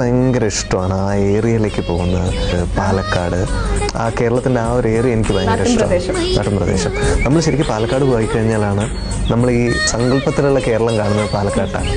ഭയങ്കര ഇഷ്ടമാണ് ആ ഏരിയയിലേക്ക് പോകുന്നത്. പാലക്കാട്, ആ കേരളത്തിൻ്റെ ആ ഒരു ഏരിയ എനിക്ക് ഭയങ്കര ഇഷ്ടമാണ്. നാട്ടിൻ പ്രദേശം. നമ്മൾ ശരിക്കും പാലക്കാട് പോയി കഴിഞ്ഞാലാണ് നമ്മൾ ഈ സങ്കല്പത്തിലുള്ള കേരളം കാണുന്നത് പാലക്കാട്ടാണ്.